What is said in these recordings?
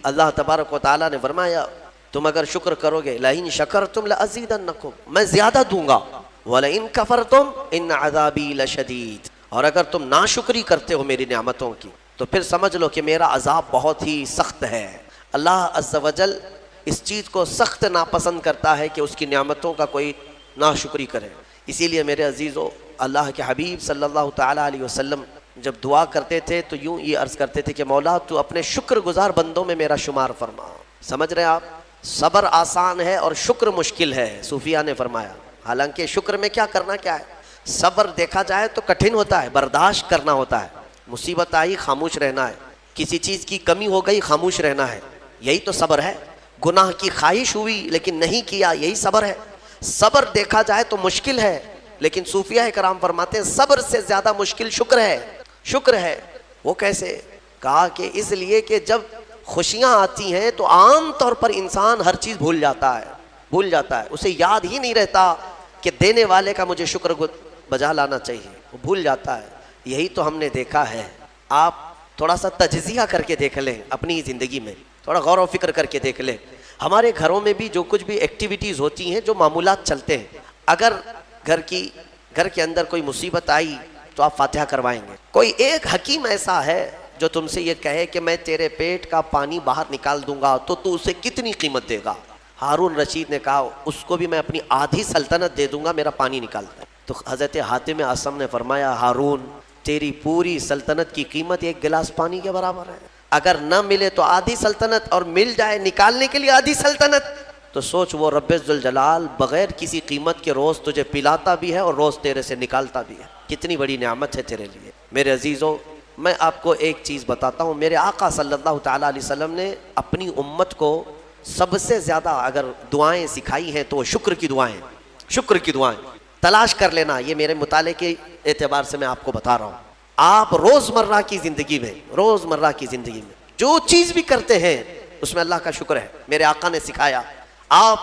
اللہ تبارک و تعالیٰ نے فرمایا تم اگر شکر کرو گے لئن شکرتم لازیدنکم، میں زیادہ دوں گا، ولئن کفرتم ان عذابی لشدید، اور اگر تم ناشکری کرتے ہو میری نعمتوں کی تو پھر سمجھ لو کہ میرا عذاب بہت ہی سخت ہے۔ اللہ عز و جل اس چیز کو سخت ناپسند کرتا ہے کہ اس کی نعمتوں کا کوئی ناشکری کرے۔ اسی لیے میرے عزیزو، اللہ کے حبیب صلی اللہ تعالیٰ علیہ وسلم جب دعا کرتے تھے تو یوں یہ عرض کرتے تھے کہ مولا تو اپنے شکر گزار بندوں میں میرا شمار فرما۔ سمجھ رہے ہیں آپ؟ صبر آسان ہے اور شکر مشکل ہے، صوفیہ نے فرمایا۔ حالانکہ شکر میں کیا کرنا کیا ہے، صبر دیکھا جائے تو کٹھن ہوتا ہے، برداشت کرنا ہوتا ہے، مصیبت آئی خاموش رہنا ہے، کسی چیز کی کمی ہو گئی خاموش رہنا ہے، یہی تو صبر ہے۔ گناہ کی خواہش ہوئی لیکن نہیں کیا، یہی صبر ہے۔ صبر دیکھا جائے تو مشکل ہے، لیکن صوفیہ کرام فرماتے ہیں صبر سے زیادہ مشکل شکر ہے۔ شکر ہے وہ کیسے؟ کہا کہ اس لیے کہ جب خوشیاں آتی ہیں تو عام طور پر انسان ہر چیز بھول جاتا ہے، اسے یاد ہی نہیں رہتا کہ دینے والے کا مجھے شکر بجا لانا چاہیے، وہ بھول جاتا ہے۔ یہی تو ہم نے دیکھا ہے۔ آپ تھوڑا سا تجزیہ کر کے دیکھ لیں اپنی زندگی میں، تھوڑا غور و فکر کر کے دیکھ لیں۔ ہمارے گھروں میں بھی جو کچھ بھی ایکٹیویٹیز ہوتی ہیں، جو معمولات چلتے ہیں، اگر گھر کے اندر کوئی مصیبت آئی تو آپ فاتحہ کروائیں گے۔ کوئی ایک حکیم ایسا ہے جو تم سے یہ کہے کہ میں تیرے پیٹ کا پانی باہر نکال دوں گا تو تو اسے کتنی قیمت دے گا؟ ہارون رشید نے کہا اس کو بھی میں اپنی آدھی سلطنت دے دوں گا، میرا پانی نکالتا ہے۔ تو حضرت حاتم اعصم نے فرمایا ہارون تیری پوری سلطنت کی قیمت ایک گلاس پانی کے برابر ہے، اگر نہ ملے تو آدھی سلطنت اور مل جائے نکالنے کے لیے آدھی سلطنت، تو سوچ وہ رب ذوالجلال بغیر کسی قیمت کے روز تجھے پلاتا بھی ہے اور روز تیرے سے نکالتا بھی ہے، کتنی بڑی نعمت ہے تیرے لیے۔ میرے عزیزوں، میں آپ کو ایک چیز بتاتا ہوں، میرے آقا صلی اللہ تعالیٰ علیہ وسلم نے اپنی امت کو سب سے زیادہ اگر دعائیں سکھائی ہیں تو وہ شکر کی دعائیں، شکر کی دعائیں تلاش کر لینا۔ یہ میرے مطالعے کے اعتبار سے میں آپ کو بتا رہا ہوں۔ آپ روزمرہ کی زندگی میں جو چیز بھی کرتے ہیں اس میں اللہ کا شکر ہے۔ میرے آقا نے سکھایا، آپ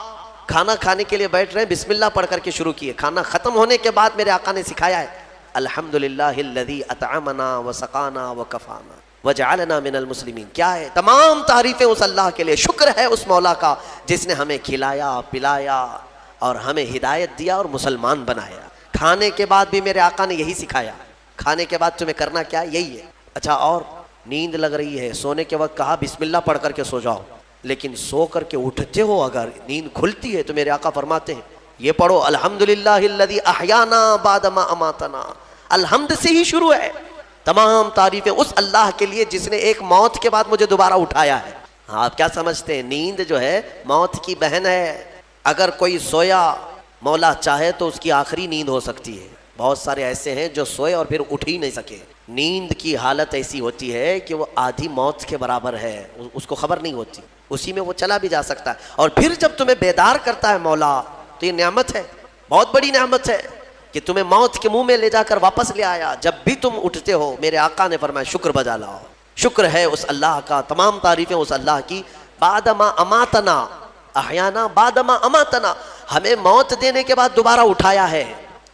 کھانا کھانے کے لیے بیٹھ رہے ہیں، بسم اللہ پڑھ کر کے شروع کیے، کھانا ختم ہونے کے بعد میرے آقا نے سکھایا ہے الحمدللہ الذی اطعمنا وسقانا وکفانا وجعلنا من المسلمین۔ کیا ہے؟ تمام تعریفیں اس اللہ کے لیے، شکر ہے اس مولا کا جس نے ہمیں کھلایا پلایا اور ہمیں ہدایت دیا اور مسلمان بنایا۔ کھانے کے بعد بھی میرے آقا نے یہی سکھایا، کھانے کے بعد تمہیں کرنا کیا ہے؟ یہی ہے۔ اچھا، اور نیند لگ رہی ہے، سونے کے وقت کہا بسم اللہ پڑھ کر کے سو جاؤ، لیکن سو کر کے اٹھتے ہو اگر نیند کھلتی ہے تو میرے آقا فرماتے ہیں یہ پڑھو الحمدللہ الذی احیانا بعد ما اماتنا۔ الحمد سے ہی شروع ہے، تمام تعریفیں اس اللہ کے لیے جس نے ایک موت کے بعد مجھے دوبارہ اٹھایا ہے۔ آپ کیا سمجھتے ہیں؟ نیند جو ہے موت کی بہن ہے۔ اگر کوئی سویا مولا چاہے تو اس کی آخری نیند ہو سکتی ہے۔ بہت سارے ایسے ہیں جو سوئے اور پھر اٹھ ہی نہیں سکے۔ نیند کی حالت ایسی ہوتی ہے کہ وہ آدھی موت کے برابر ہے، اس کو خبر نہیں ہوتی، اسی میں وہ چلا بھی جا سکتا ہے۔ اور پھر جب تمہیں بیدار کرتا ہے مولا تو یہ نعمت ہے، بہت بڑی نعمت ہے کہ تمہیں موت کے منہ میں لے جا کر واپس لے آیا۔ جب بھی تم اٹھتے ہو میرے آقا نے فرمایا شکر بجا لاؤ۔ شکر ہے اس اللہ کا، تمام تعریفیں اس اللہ کی۔ بعد ما اماتنا احیانا بعد ما اماتنا، ہمیں موت دینے کے بعد دوبارہ اٹھایا ہے،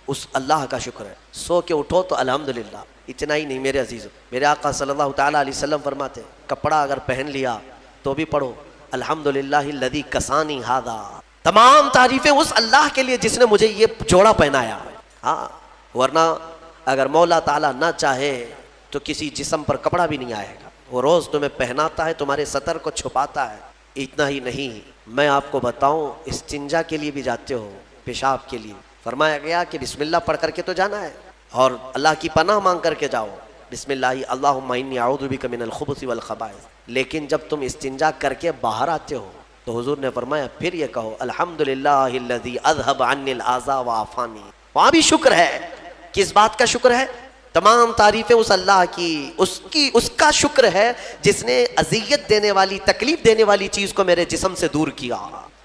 اس اللہ کا شکر ہے۔ سو کے اٹھو تو الحمدللہ۔ اتنا ہی نہیں میرے عزیزو، میرے آقا صلی اللہ تعالیٰ علیہ وسلم فرماتے کپڑا اگر پہن لیا تو بھی پڑھو الحمدللہ الذی کسانی ھذا۔ تمام تعریفیں اس اللہ کے لیے جس نے مجھے یہ جوڑا پہنایا۔ ہاں، ورنہ اگر مولا تعالیٰ نہ چاہے تو کسی جسم پر کپڑا بھی نہیں آئے گا، وہ روز تمہیں پہناتا ہے، تمہارے سطر کو چھپاتا ہے۔ اتنا ہی نہیں، میں آپ کو بتاؤں استنجا کے لیے بھی جاتے ہو، پیشاب کے لیے فرمایا گیا کہ بسم اللہ پڑھ کر کے تو جانا ہے اور اللہ کی پناہ مانگ کر کے جاؤ، بسم اللہ اللہم انی اعوذ بک من الخبث والخبائث۔ لیکن جب تم استنجا کر کے باہر آتے ہو تو حضور نے فرمایا پھر یہ کہو الحمدللہ الذی اذھب عنی الاذى وعافانی۔ وہاں بھی شکر ہے۔ کس بات کا شکر ہے؟ تمام تعریفیں اس اللہ کی، اس کا شکر ہے جس نے اذیت دینے والی، تکلیف دینے والی چیز کو میرے جسم سے دور کیا۔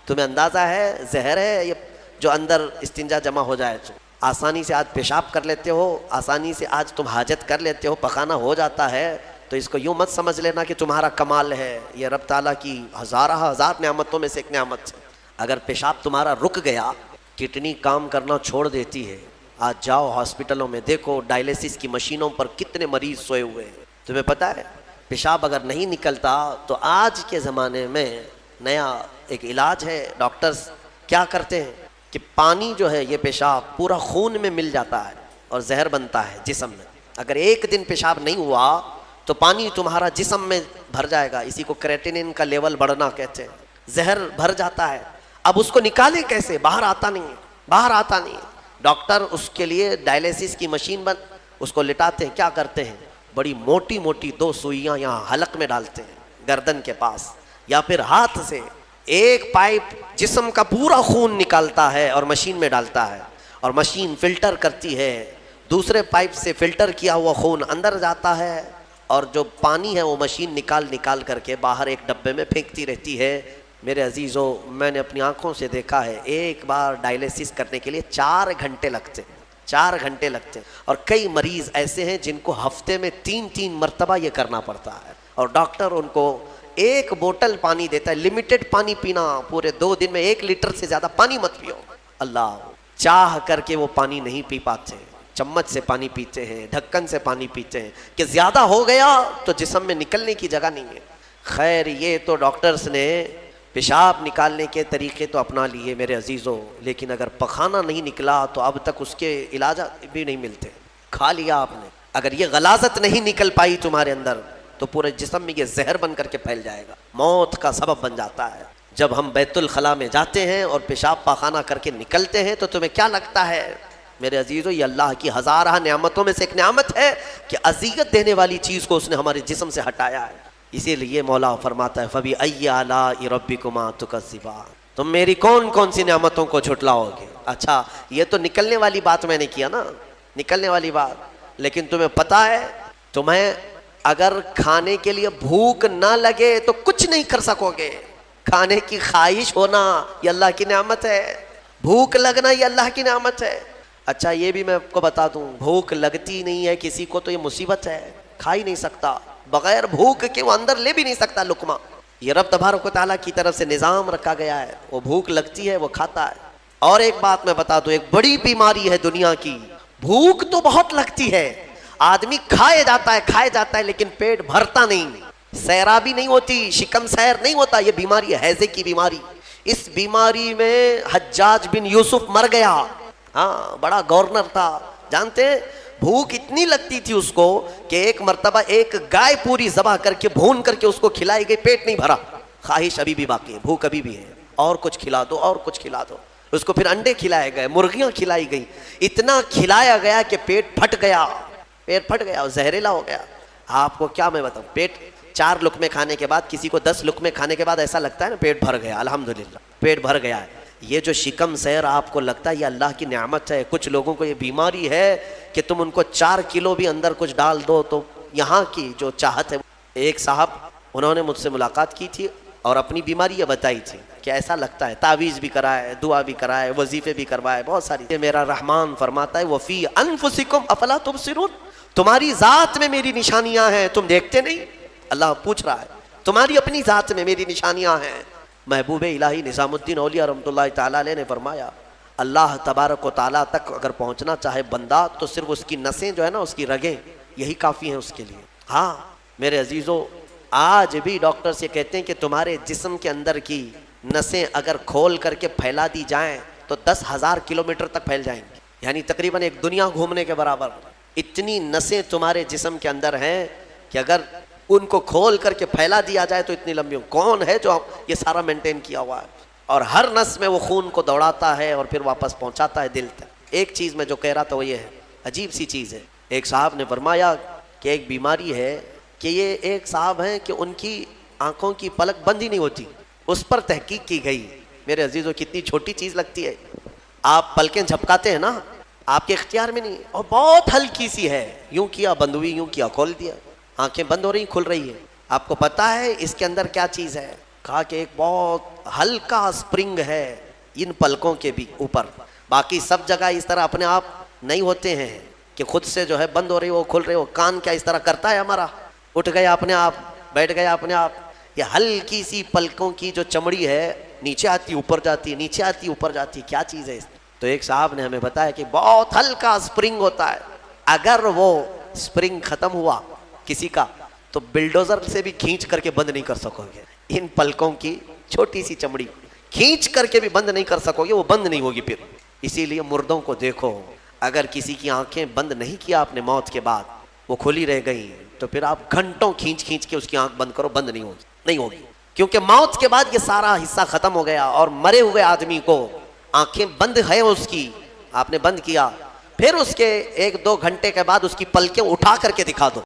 تمہیں اندازہ ہے زہر ہے یہ جو اندر استنجا جمع ہو جائے تو آسانی سے آج پیشاب کر لیتے ہو، آسانی سے آج تم حاجت کر لیتے ہو، پخانہ ہو جاتا ہے، تو اس کو یوں مت سمجھ لینا کہ تمہارا کمال ہے، یہ رب تعالیٰ کی ہزار نعمتوں میں سے ایک نعمت ہے۔ اگر پیشاب تمہارا رک گیا، کڈنی کام کرنا چھوڑ دیتی ہے، آج جاؤ ہاسپٹلوں میں دیکھو ڈائلیسس کی مشینوں پر کتنے مریض سوئے ہوئے ہیں۔ تمہیں پتہ ہے پیشاب اگر نہیں نکلتا تو آج کے زمانے میں نیا ایک علاج ہے، ڈاکٹرز کیا کرتے ہیں کہ پانی جو ہے یہ پیشاب پورا خون میں مل جاتا ہے اور زہر بنتا ہے جسم میں. اگر ایک دن پیشاب نہیں ہوا تو پانی تمہارا جسم میں بھر جائے گا، اسی کو کریٹینن کا لیول بڑھنا کہتے ہیں. زہر بھر جاتا ہے، اب اس کو نکالے کیسے؟ باہر آتا نہیں ہے، باہر آتا نہیں ہے. ڈاکٹر اس کے لیے ڈائلیسس کی مشین اس کو لٹاتے ہیں. کیا کرتے ہیں؟ بڑی موٹی موٹی 2 سوئیاں یہاں حلق میں ڈالتے ہیں گردن کے پاس، یا پھر ہاتھ سے ایک پائپ جسم کا پورا خون نکالتا ہے اور مشین میں ڈالتا ہے، اور مشین فلٹر کرتی ہے. دوسرے پائپ سے فلٹر کیا ہوا خون اندر جاتا ہے، اور جو پانی ہے وہ مشین نکال کر کے باہر ایک ڈبے میں پھینکتی رہتی ہے. میرے عزیزو، میں نے اپنی آنکھوں سے دیکھا ہے ایک بار ڈائلیسس کرنے کے لیے 4 گھنٹے لگتے ہیں، 4 گھنٹے لگتے ہیں. اور کئی مریض ایسے ہیں جن کو ہفتے میں 3 مرتبہ یہ کرنا پڑتا ہے، اور ڈاکٹر ان کو ایک بوتل پانی دیتا ہے، لمیٹڈ پانی پینا، پورے 2 دن میں 1 لیٹر سے زیادہ پانی مت پیو. اللہ، چاہ کر کے وہ پانی نہیں پی پاتے، چمچ سے پانی پیتے ہیں، ڈھکن سے پانی پیتے ہیں کہ زیادہ ہو گیا تو جسم میں نکلنے کی جگہ نہیں ہے. خیر، یہ تو ڈاکٹرز نے پیشاب نکالنے کے طریقے تو اپنا لیے میرے عزیزوں، لیکن اگر پخانہ نہیں نکلا تو اب تک اس کے علاج بھی نہیں ملتے. کھا لیا آپ نے، اگر یہ غلاظت نہیں نکل پائی تمہارے اندر تو پورے جسم میں یہ زہر بن کر کے پھیل جائے گا، موت کا سبب بن جاتا ہے. جب ہم بیت الخلاء میں جاتے ہیں اور پیشاب پاخانہ کر کے نکلتے ہیں تو تمہیں کیا لگتا ہے میرے عزیزو؟ یہ اللہ کی ہزارہ نعمتوں میں سے ایک نعمت ہے کہ اذیت دینے والی چیز کو اس نے ہمارے جسم سے ہٹایا ہے. اسی لیے مولا فرماتا ہے فَبِأَيِّ آلَاءِ رَبِّكُمَا تُكَذِّبَانِ، تم میری کون کون سی نعمتوں کو جھٹلاؤ گے. اچھا، یہ تو نکلنے والی بات میں نے کیا نا، نکلنے والی بات. لیکن تمہیں پتا ہے، تمہیں اگر کھانے کے لیے بھوک نہ لگے تو کچھ نہیں کر سکو گے. کھانے کی خواہش ہونا یہ اللہ کی نعمت ہے، بھوک لگنا یہ اللہ کی نعمت ہے. اچھا، یہ بھی میں آپ کو بتا دوں، بھوک لگتی نہیں ہے کسی کو تو یہ مصیبت ہے، کھا ہی نہیں سکتا، بغیر بھوک کے وہ اندر لے بھی نہیں سکتا لقمہ. یہ رب تبارک و تعالیٰ کی طرف سے نظام رکھا گیا ہے، وہ بھوک لگتی ہے وہ کھاتا ہے. اور ایک بات میں بتا دوں، ایک بڑی بیماری ہے دنیا کی، بھوک تو بہت لگتی ہے، آدمی کھائے جاتا ہے لیکن پیٹ بھرتا نہیں، سیرابی نہیں ہوتی، شکم سیر نہیں ہوتا. یہ بیماری ہے ہیضے کی بیماری. اس بیماری میں حجاج بن یوسف مر گیا. ہاں، بڑا گورنر تھا. جانتے ہیں، بھوک اتنی لگتی تھی اس کو کہ ایک مرتبہ ایک گائے پوری ذبح کر کے بھون کر کے اس کو کھلائی گئی، پیٹ نہیں بھرا. خواہش ابھی بھی باقی ہے، بھوک ابھی بھی ہے، اور کچھ کھلا دو، اور کچھ کھلا دو. اس کو پھر انڈے کھلائے گئے، مرغیاں کھلائی گئی، اتنا کھلایا گیا کہ پیٹ پھٹ گیا اور زہریلا ہو گیا. آپ کو کیا میں بتاؤں، پیٹ 4 لقمے کھانے کے بعد، کسی کو 10 لقمے کھانے کے بعد ایسا لگتا ہے نا پیٹ بھر گیا، الحمدللہ پیٹ بھر گیا ہے. یہ جو شکم سیر آپ کو لگتا ہے یہ اللہ کی نعمت ہے. کچھ لوگوں کو یہ بیماری ہے کہ تم ان کو 4 کلو بھی اندر کچھ ڈال دو تو یہاں کی جو چاہت ہے. ایک صاحب، انہوں نے مجھ سے ملاقات کی تھی اور اپنی بیماری یہ بتائی تھی کہ ایسا لگتا ہے، تعویذ بھی کرائے، دعا بھی کرائے، وظیفے بھی کروائے، بہت ساری. میرا رحمان فرماتا ہے وَفِي أَنفُسِكُمْ أَفَلَا تُبْصِرُونَ، تمہاری ذات میں میری نشانیاں ہیں، تم دیکھتے نہیں. اللہ پوچھ رہا ہے، تمہاری اپنی ذات میں میری نشانیاں ہیں. محبوب الہی نظام الدین اولیاء رحمۃ اللہ تعالیٰ علیہ نے فرمایا، اللہ تبارک و تعالیٰ تک اگر پہنچنا چاہے بندہ تو صرف اس کی نسیں جو ہے نا، اس کی رگیں، یہی کافی ہیں اس کے لیے. ہاں میرے عزیزو، آج بھی ڈاکٹرز یہ کہتے ہیں کہ تمہارے جسم کے اندر کی نسیں اگر کھول کر کے پھیلا دی جائیں تو 10,000 کلومیٹر تک پھیل جائیں گی، یعنی تقریباً ایک دنیا گھومنے کے برابر. اتنی نسیں تمہارے جسم کے اندر ہیں کہ اگر ان کو کھول کر کے پھیلا دیا جائے تو اتنی لمبی. کون ہے جو یہ سارا مینٹین کیا ہوا ہے؟ اور ہر نس میں وہ خون کو دوڑاتا ہے اور پھر واپس پہنچاتا ہے دل تک. ایک چیز میں جو کہہ رہا تھا وہ یہ ہے، عجیب سی چیز ہے. ایک صاحب نے فرمایا کہ ایک بیماری ہے کہ یہ ایک صاحب ہیں کہ ان کی آنکھوں کی پلک بند ہی نہیں ہوتی. اس پر تحقیق کی گئی. میرے عزیزوں، کتنی چھوٹی چیز لگتی ہے. آپ پلکیں جھپکاتے ہیں نا، آپ کے اختیار میں نہیں، اور بہت ہلکی سی ہے، یوں کیا بند ہوئی، یوں کیا کھول دیا، آنکھیں بند ہو رہی کھل رہی ہے. آپ کو پتا ہے اس کے اندر کیا چیز ہے؟ کہا کہ ایک بہت ہلکا اسپرنگ ہے ان پلکوں کے بھی اوپر. باقی سب جگہ اس طرح اپنے آپ نہیں ہوتے ہیں کہ خود سے جو ہے بند ہو رہی ہو کھل رہے ہو. کان کیا اس طرح کرتا ہے ہمارا، اٹھ گیا اپنے آپ، بیٹھ گیا اپنے آپ. یہ ہلکی سی پلکوں کی جو چمڑی ہے نیچے آتی اوپر جاتی، نیچے آتی اوپر جاتی. کیا چیز ہے؟ تو ایک صاحب نے ہمیں بتایا کہ بہت ہلکا اسپرنگ ہوتا ہے. اگر وہ اسپرنگ ختم ہوا کسی کا تو بلڈوزر سے بھی کھینچ کر کے بند نہیں کر سکو گے. ان پلکوں کی چھوٹی سی چمڑی کھینچ کر کے بھی بند نہیں کر سکو گے, وہ بند نہیں ہوگی پھر. اسی لیے مردوں کو دیکھو, اگر کسی کی آنکھیں بند نہیں کیا آپ نے موت کے بعد, وہ کھلی رہ گئی, تو پھر آپ گھنٹوں کھینچ کھینچ کے اس کی آنکھ بند کرو, بند نہیں ہوگی. کیونکہ موت کے بعد یہ سارا حصہ ختم ہو گیا, اور مرے ہوئے آدمی کو آنکھیں بند ہے اس کی, آپ نے بند کیا, پھر اس کے 1-2 گھنٹے کے بعد اس کی پلکیں اٹھا کر کے دکھا دو,